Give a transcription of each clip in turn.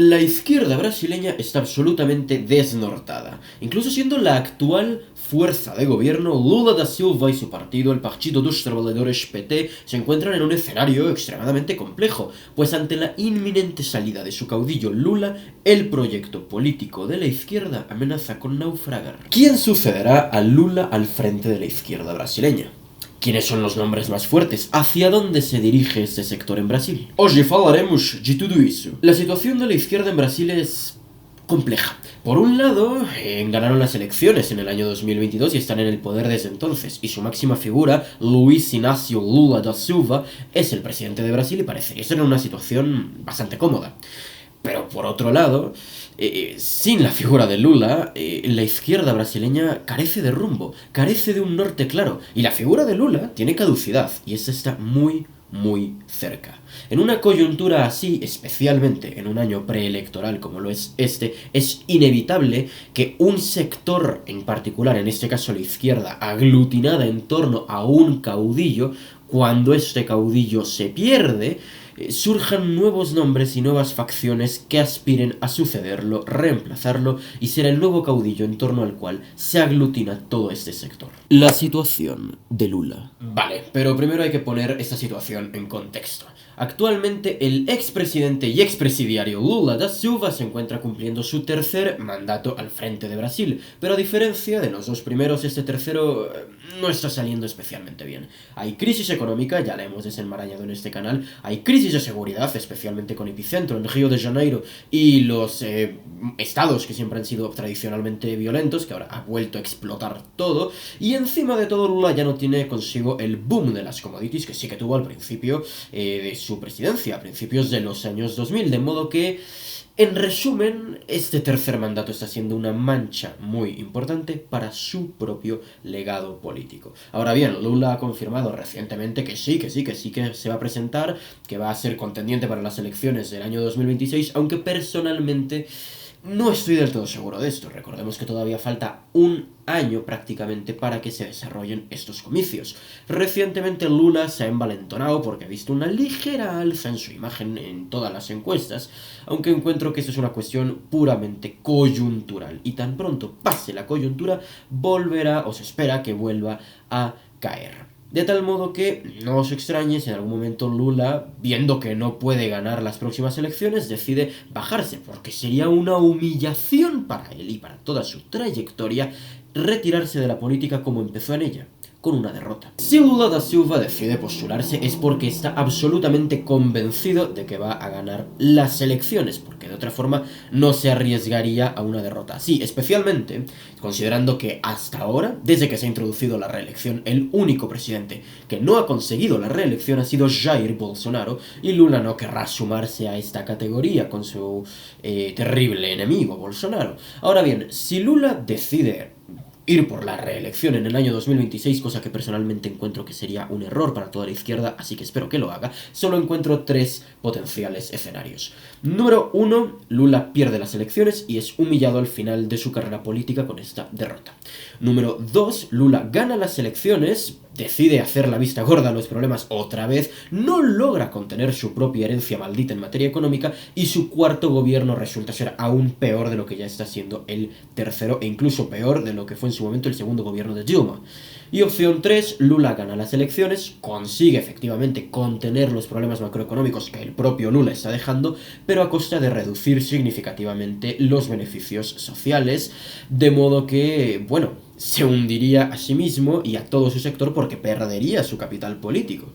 La izquierda brasileña está absolutamente desnortada, incluso siendo la actual fuerza de gobierno. Lula da Silva y su partido, el Partido dos Trabalhadores PT, se encuentran en un escenario extremadamente complejo, pues ante la inminente salida de su caudillo Lula, el proyecto político de la izquierda amenaza con naufragar. ¿Quién sucederá a Lula al frente de la izquierda brasileña? ¿Quiénes son los nombres más fuertes? ¿Hacia dónde se dirige este sector en Brasil? Hoy falaremos de todo eso. La situación de la izquierda en Brasil es compleja. Por un lado, ganaron las elecciones en el año 2022 y están en el poder desde entonces, y su máxima figura, Luiz Inácio Lula da Silva, es el presidente de Brasil y parecería estar en una situación bastante cómoda. Pero por otro lado, sin la figura de Lula, la izquierda brasileña carece de rumbo, carece de un norte claro, y la figura de Lula tiene caducidad, y esta está muy cerca. En una coyuntura así, especialmente en un año preelectoral como lo es este, es inevitable que un sector en particular, en este caso la izquierda, aglutinada en torno a un caudillo, cuando este caudillo se pierde, surjan nuevos nombres y nuevas facciones que aspiren a sucederlo, reemplazarlo y ser el nuevo caudillo en torno al cual se aglutina todo este sector. La situación de Lula. Vale, pero primero hay que poner esta situación en contexto. Actualmente el expresidente y expresidiario Lula da Silva se encuentra cumpliendo su tercer mandato al frente de Brasil, pero a diferencia de los dos primeros, este tercero no está saliendo especialmente bien. Hay crisis económica, ya la hemos desenmarañado en este canal, hay crisis de seguridad, especialmente con epicentro en Río de Janeiro y los estados que siempre han sido tradicionalmente violentos, que ahora ha vuelto a explotar todo, y encima de todo Lula ya no tiene consigo el boom de las commodities que sí que tuvo al principio de su presidencia, a principios de los años 2000, de modo que, en resumen, este tercer mandato está siendo una mancha muy importante para su propio legado político. Ahora bien, Lula ha confirmado recientemente que que se va a presentar, que va a ser contendiente para las elecciones del año 2026, aunque personalmente no estoy del todo seguro de esto. Recordemos que todavía falta un año prácticamente para que se desarrollen estos comicios. Recientemente Lula se ha envalentonado porque ha visto una ligera alza en su imagen en todas las encuestas, aunque encuentro que eso es una cuestión puramente coyuntural, y tan pronto pase la coyuntura volverá, o se espera que vuelva a caer. De tal modo que no os extrañe si en algún momento Lula, viendo que no puede ganar las próximas elecciones, decide bajarse, porque sería una humillación para él y para toda su trayectoria retirarse de la política como empezó en ella, con una derrota. Si Lula da Silva decide postularse es porque está absolutamente convencido de que va a ganar las elecciones, porque de otra forma no se arriesgaría a una derrota así, especialmente considerando que hasta ahora, desde que se ha introducido la reelección, el único presidente que no ha conseguido la reelección ha sido Jair Bolsonaro, y Lula no querrá sumarse a esta categoría con su terrible enemigo Bolsonaro. Ahora bien, si Lula decide ir por la reelección en el año 2026, cosa que personalmente encuentro que sería un error para toda la izquierda, así que espero que lo haga, solo encuentro tres potenciales escenarios. Número 1, Lula pierde las elecciones y es humillado al final de su carrera política con esta derrota. Número 2, Lula gana las elecciones, decide hacer la vista gorda a los problemas otra vez, no logra contener su propia herencia maldita en materia económica, y su cuarto gobierno resulta ser aún peor de lo que ya está siendo el tercero, e incluso peor de lo que fue en su momento el segundo gobierno de Dilma. Y opción 3, Lula gana las elecciones, consigue efectivamente contener los problemas macroeconómicos que el propio Lula está dejando, pero a costa de reducir significativamente los beneficios sociales, de modo que, bueno, se hundiría a sí mismo y a todo su sector porque perdería su capital político.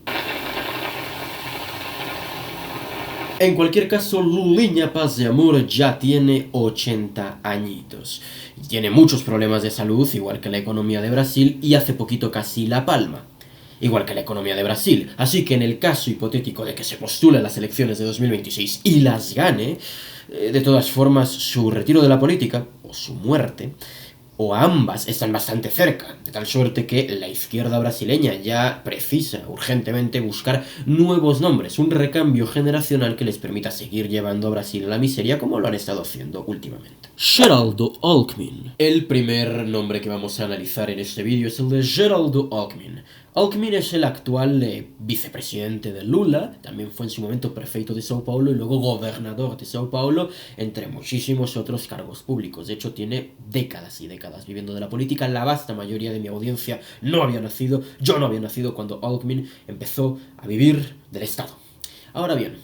En cualquier caso, Luliña Paz de Amor ya tiene 80 añitos. Tiene muchos problemas de salud, igual que la economía de Brasil, y hace poquito casi la palma, igual que la economía de Brasil. Así que en el caso hipotético de que se postule a las elecciones de 2026 y las gane, de todas formas su retiro de la política, o su muerte, o ambas, están bastante cerca, de tal suerte que la izquierda brasileña ya precisa urgentemente buscar nuevos nombres, un recambio generacional que les permita seguir llevando a Brasil a la miseria como lo han estado haciendo últimamente. Geraldo Alckmin. El primer nombre que vamos a analizar en este vídeo es el de Geraldo Alckmin. Alckmin es el actual vicepresidente de Lula, también fue en su momento prefeito de Sao Paulo y luego gobernador de Sao Paulo, entre muchísimos otros cargos públicos. De hecho, tiene décadas y décadas viviendo de la política. La vasta mayoría de mi audiencia no había nacido, yo no había nacido cuando Alckmin empezó a vivir del Estado. Ahora bien,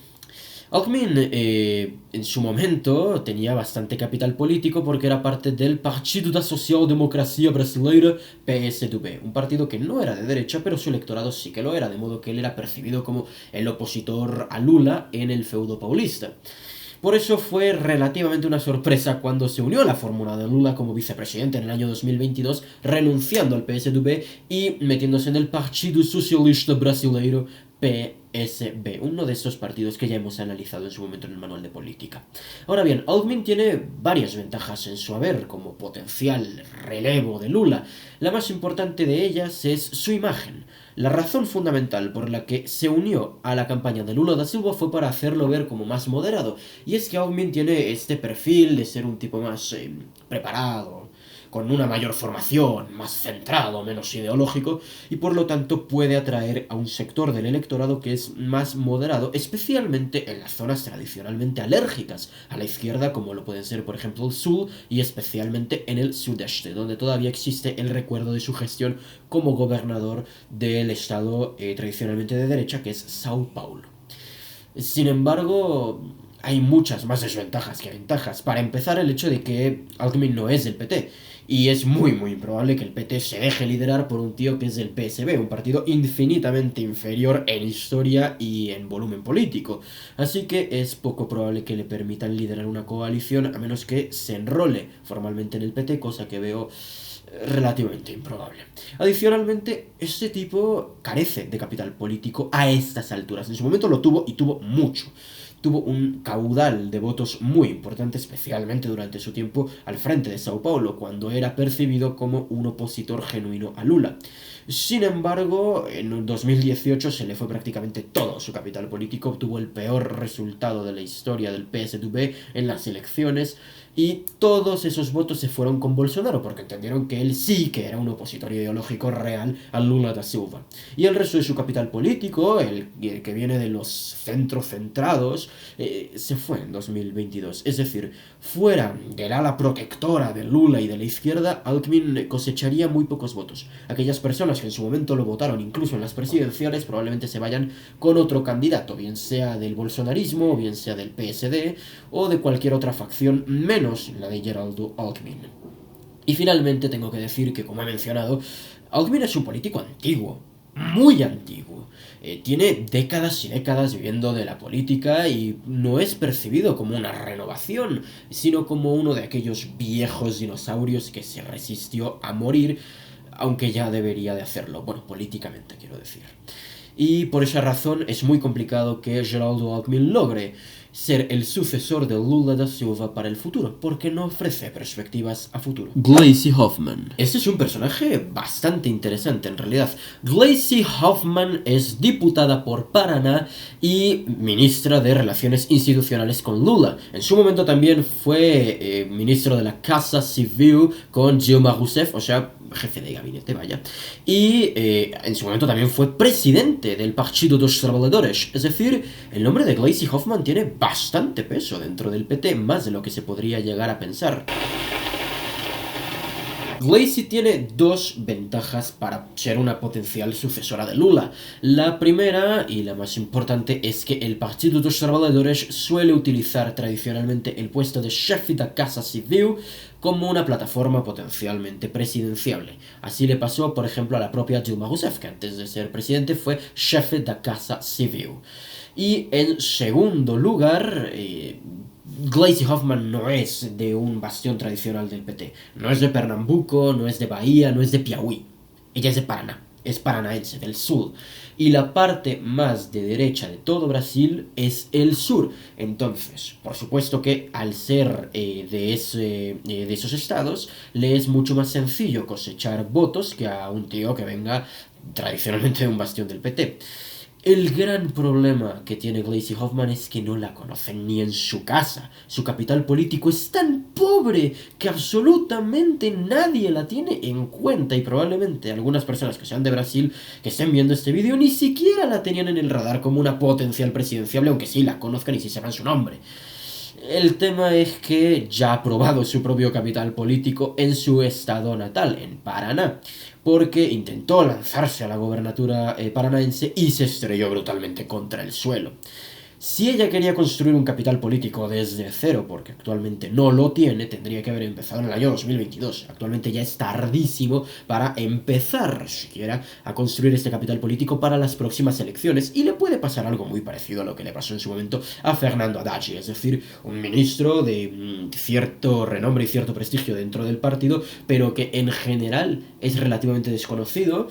Alckmin en su momento tenía bastante capital político porque era parte del Partido da Social Democracia Brasileira, PSDB, un partido que no era de derecha, pero su electorado sí que lo era, de modo que él era percibido como el opositor a Lula en el feudo paulista. Por eso fue relativamente una sorpresa cuando se unió a la fórmula de Lula como vicepresidente en el año 2022, renunciando al PSDB y metiéndose en el Partido Socialista Brasileiro, PSB, uno de esos partidos que ya hemos analizado en su momento en el manual de política. Ahora bien, Alckmin tiene varias ventajas en su haber como potencial relevo de Lula. La más importante de ellas es su imagen. La razón fundamental por la que se unió a la campaña de Lula da Silva fue para hacerlo ver como más moderado, y es que Alckmin tiene este perfil de ser un tipo más preparado, con una mayor formación, más centrado, menos ideológico, y por lo tanto puede atraer a un sector del electorado que es más moderado, especialmente en las zonas tradicionalmente alérgicas a la izquierda, como lo pueden ser, por ejemplo, el sur, y especialmente en el sudeste, donde todavía existe el recuerdo de su gestión como gobernador del estado tradicionalmente de derecha, que es Sao Paulo. Sin embargo, hay muchas más desventajas que ventajas. Para empezar, el hecho de que Alckmin no es del PT. Y es muy improbable que el PT se deje liderar por un tío que es del PSB, un partido infinitamente inferior en historia y en volumen político. Así que es poco probable que le permitan liderar una coalición a menos que se enrole formalmente en el PT, cosa que veo relativamente improbable. Adicionalmente, este tipo carece de capital político a estas alturas. En su momento lo tuvo y tuvo mucho. Tuvo un caudal de votos muy importante, especialmente durante su tiempo al frente de Sao Paulo, cuando era percibido como un opositor genuino a Lula. Sin embargo, en 2018 se le fue prácticamente todo su capital político, obtuvo el peor resultado de la historia del PSDB en las elecciones, y todos esos votos se fueron con Bolsonaro, porque entendieron que él sí que era un opositor ideológico real a Lula da Silva. Y el resto de su capital político, el que viene de los centros centrados, se fue en 2022. Es decir, fuera del ala protectora de Lula y de la izquierda, Alckmin cosecharía muy pocos votos. Aquellas personas que en su momento lo votaron, incluso en las presidenciales, probablemente se vayan con otro candidato, bien sea del bolsonarismo, bien sea del PSD, o de cualquier otra facción menos la de Geraldo Alckmin. Y finalmente tengo que decir que, como he mencionado, Alckmin es un político antiguo, muy antiguo. Tiene décadas y décadas viviendo de la política y no es percibido como una renovación, sino como uno de aquellos viejos dinosaurios que se resistió a morir, aunque ya debería de hacerlo, bueno, políticamente quiero decir. Y por esa razón es muy complicado que Geraldo Alckmin logre ser el sucesor de Lula da Silva para el futuro, porque no ofrece perspectivas a futuro. Gleisi Hoffmann. Este es un personaje bastante interesante en realidad. Gleisi Hoffmann es diputada por Paraná y ministra de Relaciones Institucionales con Lula. En su momento también fue ministro de la Casa Civil con Dilma Rousseff, o sea, jefe de gabinete, vaya. Y en su momento también fue presidente del Partido dos Trabalhadores. Es decir, el nombre de Gleisi Hoffmann tiene bastante peso dentro del PT, más de lo que se podría llegar a pensar. Gleisi tiene dos ventajas para ser una potencial sucesora de Lula. La primera, y la más importante, es que el Partido dos Trabalhadores suele utilizar tradicionalmente el puesto de chefe da Casa Civil como una plataforma potencialmente presidenciable. Así le pasó, por ejemplo, a la propia Dilma Rousseff, que antes de ser presidente fue chefe da Casa Civil. Y en segundo lugar, Gleisi Hoffmann no es de un bastión tradicional del PT. No es de Pernambuco, no es de Bahía, no es de Piauí. Ella es de Paraná. Es paranaense, del sur. Y la parte más de derecha de todo Brasil es el sur. Entonces, por supuesto que al ser de esos estados, le es mucho más sencillo cosechar votos que a un tío que venga tradicionalmente de un bastión del PT. El gran problema que tiene Gleisi Hoffmann es que no la conocen ni en su casa. Su capital político es tan pobre que absolutamente nadie la tiene en cuenta, y probablemente algunas personas que sean de Brasil que estén viendo este vídeo ni siquiera la tenían en el radar como una potencial presidenciable, aunque sí la conozcan y sí sepan su nombre. El tema es que ya ha probado su propio capital político en su estado natal, en Paraná, porque intentó lanzarse a la gobernatura paranaense y se estrelló brutalmente contra el suelo. Si ella quería construir un capital político desde cero, porque actualmente no lo tiene, tendría que haber empezado en el año 2022. Actualmente ya es tardísimo para empezar siquiera a construir este capital político para las próximas elecciones, y le puede pasar algo muy parecido a lo que le pasó en su momento a Fernando Haddad, es decir, un ministro de cierto renombre y cierto prestigio dentro del partido, pero que en general es relativamente desconocido.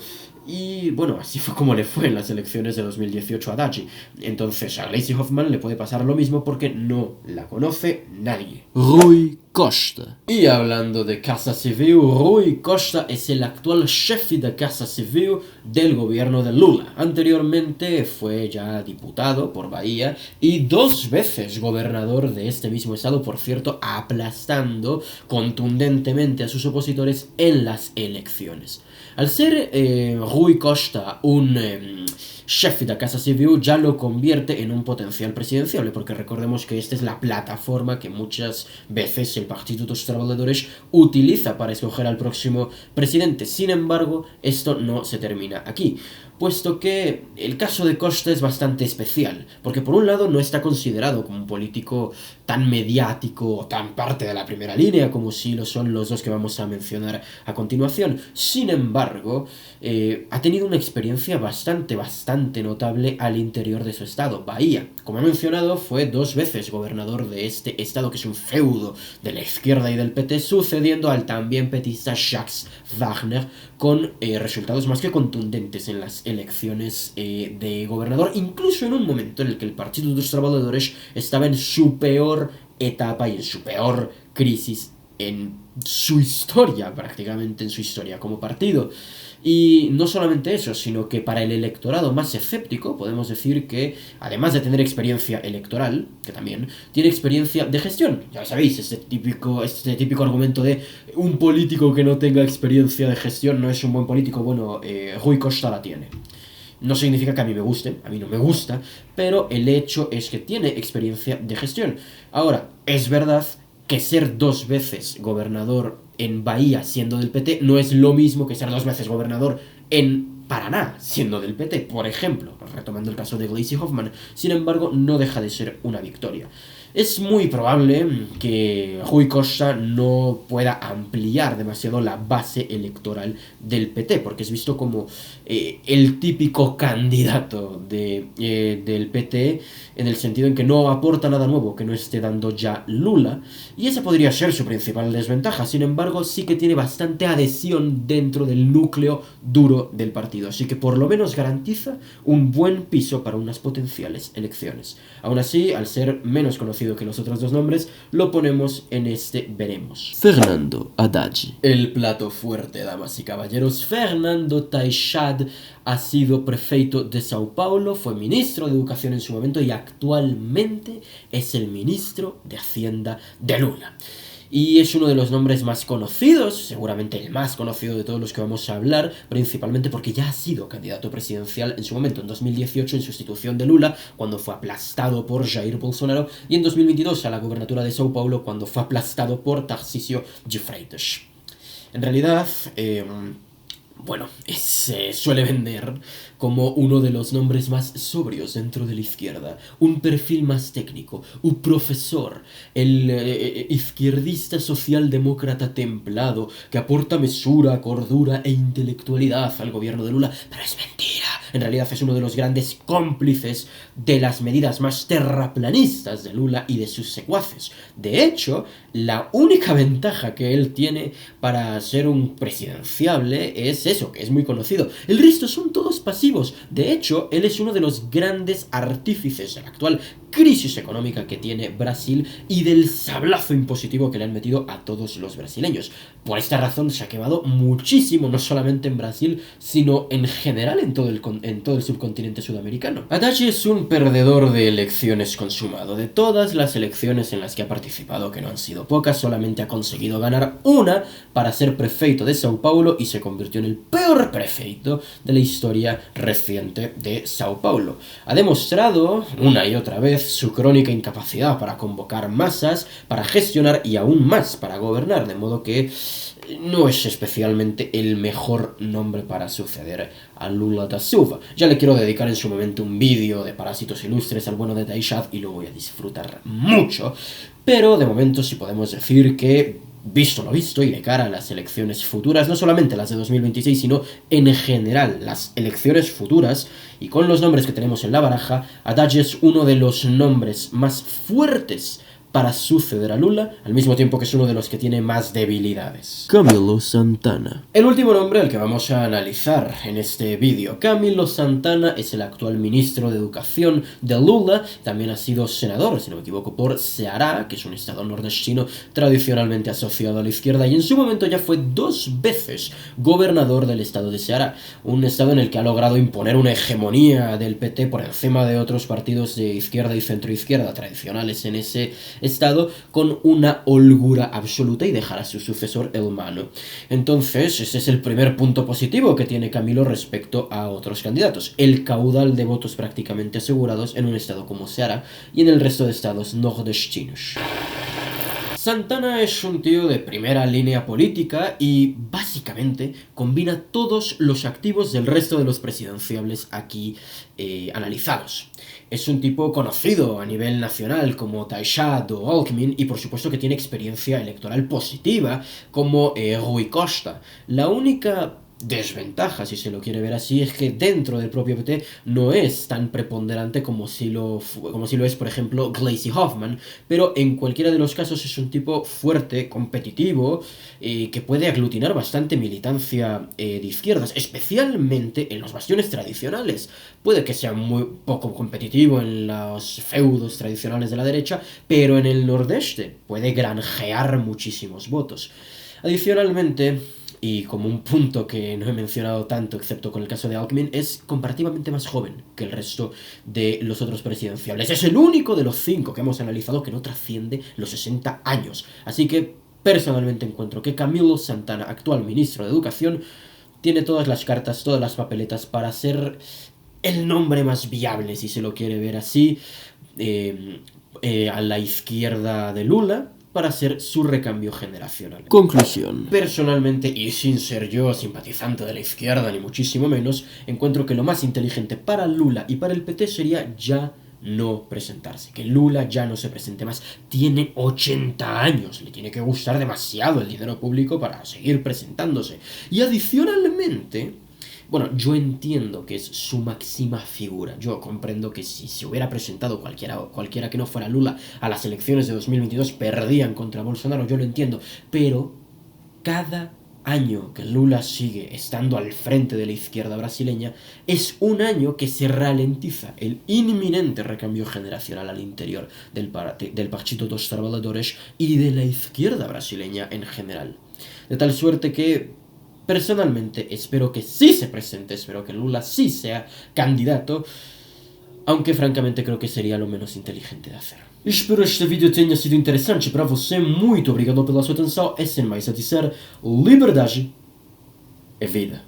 Y bueno, así fue como le fue en las elecciones de 2018 a Haddad. Entonces a Gleisi Hoffmann le puede pasar lo mismo porque no la conoce nadie. Rui Costa. Y hablando de Casa Civil, Rui Costa es el actual jefe de Casa Civil del gobierno de Lula. Anteriormente fue ya diputado por Bahía y 2 veces gobernador de este mismo estado, por cierto, aplastando contundentemente a sus opositores en las elecciones. Al ser Rui Costa un jefe de Casa Civil, ya lo convierte en un potencial presidenciable, porque recordemos que esta es la plataforma que muchas veces el Partido dos Trabajadores utiliza para escoger al próximo presidente. Sin embargo, esto no se termina aquí, puesto que el caso de Costa es bastante especial, porque por un lado no está considerado como un político tan mediático o tan parte de la primera línea como sí lo son los dos que vamos a mencionar a continuación. Sin embargo, ha tenido una experiencia bastante notable al interior de su estado, Bahía. Como he mencionado, fue 2 veces gobernador de este estado, que es un feudo de la izquierda y del PT, sucediendo al también petista Jacques Wagner, con resultados más que contundentes en las elecciones de gobernador, incluso en un momento en el que el Partido dos Trabajadores estaba en su peor etapa y en su peor crisis en su historia, prácticamente en su historia como partido. Y no solamente eso, sino que para el electorado más escéptico podemos decir que, además de tener experiencia electoral, que también tiene experiencia de gestión. Ya sabéis, este típico argumento de un político que no tenga experiencia de gestión no es un buen político. Bueno, Rui Costa la tiene. No significa que a mí me guste, a mí no me gusta, pero el hecho es que tiene experiencia de gestión. Ahora, es verdad que ser 2 veces gobernador en Bahía siendo del PT no es lo mismo que ser 2 veces gobernador en Paraná siendo del PT, por ejemplo, retomando el caso de Gleisi Hoffmann. Sin embargo, no deja de ser una victoria. Es muy probable que Rui Costa no pueda ampliar demasiado la base electoral del PT, porque es visto como el típico candidato del PT, en el sentido en que no aporta nada nuevo que no esté dando ya Lula, y esa podría ser su principal desventaja. Sin embargo, sí que tiene bastante adhesión dentro del núcleo duro del partido, así que por lo menos garantiza un buen piso para unas potenciales elecciones. Aún así, al ser menos conocido que los otros 2 nombres, lo ponemos en este veremos. Fernando Haddad. El plato fuerte, damas y caballeros. Fernando Taixad ha sido prefeito de Sao Paulo, fue ministro de Educación en su momento y actualmente es el ministro de Hacienda de Lula. Y es uno de los nombres más conocidos, seguramente el más conocido de todos los que vamos a hablar, principalmente porque ya ha sido candidato presidencial en su momento, en 2018 en sustitución de Lula, cuando fue aplastado por Jair Bolsonaro, y en 2022 a la gobernatura de Sao Paulo, cuando fue aplastado por Tarcísio de Freitas. En realidad, se suele vender como uno de los nombres más sobrios dentro de la izquierda, un perfil más técnico, un profesor, el izquierdista socialdemócrata templado que aporta mesura, cordura e intelectualidad al gobierno de Lula, pero es mentira. En realidad es uno de los grandes cómplices de las medidas más terraplanistas de Lula y de sus secuaces. De hecho, la única ventaja que él tiene para ser un presidenciable es eso, que es muy conocido. El resto son todos pasivos. De hecho, él es uno de los grandes artífices de la actual crisis económica que tiene Brasil y del sablazo impositivo que le han metido a todos los brasileños. Por esta razón se ha quemado muchísimo, no solamente en Brasil, sino en general en todo en todo el subcontinente sudamericano. Haddad es un perdedor de elecciones consumado. De todas las elecciones en las que ha participado, que no han sido pocas, solamente ha conseguido ganar una para ser prefeito de Sao Paulo y se convirtió en el peor prefeito de la historia reciente de Sao Paulo. Ha demostrado una y otra vez su crónica incapacidad para convocar masas, para gestionar y aún más para gobernar, de modo que no es especialmente el mejor nombre para suceder a Lula da Silva. Ya le quiero dedicar en su momento un vídeo de Parásitos Ilustres al bueno de Taishad y lo voy a disfrutar mucho, pero de momento sí podemos decir que, visto lo visto y de cara a las elecciones futuras, no solamente las de 2026, sino en general las elecciones futuras, y con los nombres que tenemos en la baraja, Haddad es uno de los nombres más fuertes para suceder a Lula, al mismo tiempo que es uno de los que tiene más debilidades. Camilo Santana. El último nombre al que vamos a analizar en este vídeo. Camilo Santana es el actual ministro de Educación de Lula, también ha sido senador, si no me equivoco, por Ceará, que es un estado nordestino tradicionalmente asociado a la izquierda, y en su momento ya fue 2 veces gobernador del estado de Ceará, un estado en el que ha logrado imponer una hegemonía del PT por encima de otros partidos de izquierda y centroizquierda tradicionales en ese estado, con una holgura absoluta, y dejar a su sucesor el mano. Entonces, ese es el primer punto positivo que tiene Camilo respecto a otros candidatos: el caudal de votos prácticamente asegurados en un estado como Ceará y en el resto de estados nordestinos. Santana es un tío de primera línea política y básicamente combina todos los activos del resto de los presidenciables aquí analizados. Es un tipo conocido a nivel nacional como Taishad o Alckmin, y por supuesto que tiene experiencia electoral positiva como Rui Costa. La única desventaja, si se lo quiere ver así, es que dentro del propio PT no es tan preponderante como si lo es, por ejemplo, Gleisi Hoffmann, pero en cualquiera de los casos es un tipo fuerte, competitivo, que puede aglutinar bastante militancia de izquierdas, especialmente en los bastiones tradicionales. Puede que sea muy poco competitivo en los feudos tradicionales de la derecha, pero en el nordeste puede granjear muchísimos votos. Adicionalmente, y como un punto que no he mencionado tanto, excepto con el caso de Alckmin, es comparativamente más joven que el resto de los otros presidenciables. Es el único de los 5 que hemos analizado que no trasciende los 60 años. Así que, personalmente encuentro que Camilo Santana, actual ministro de Educación, tiene todas las cartas, todas las papeletas para ser el nombre más viable, si se lo quiere ver así, a la izquierda de Lula, para ser su recambio generacional. Conclusión. Personalmente, y sin ser yo simpatizante de la izquierda, ni muchísimo menos, encuentro que lo más inteligente para Lula y para el PT sería ya no presentarse. Que Lula ya no se presente más. Tiene 80 años, le tiene que gustar demasiado el dinero público para seguir presentándose. Y adicionalmente, bueno, yo entiendo que es su máxima figura. Yo comprendo que si se hubiera presentado cualquiera que no fuera Lula a las elecciones de 2022, perdían contra Bolsonaro, yo lo entiendo. Pero cada año que Lula sigue estando al frente de la izquierda brasileña es un año que se ralentiza el inminente recambio generacional al interior del Partido dos Trabalhadores y de la izquierda brasileña en general. De tal suerte que, personalmente, espero que sí se presente, espero que Lula sí sea candidato, aunque francamente creo que seria lo menos inteligente de hacer. Espero este vídeo tenha sido interessante para você, muito obrigado pela sua atenção e sem mais a dizer, liberdade é vida.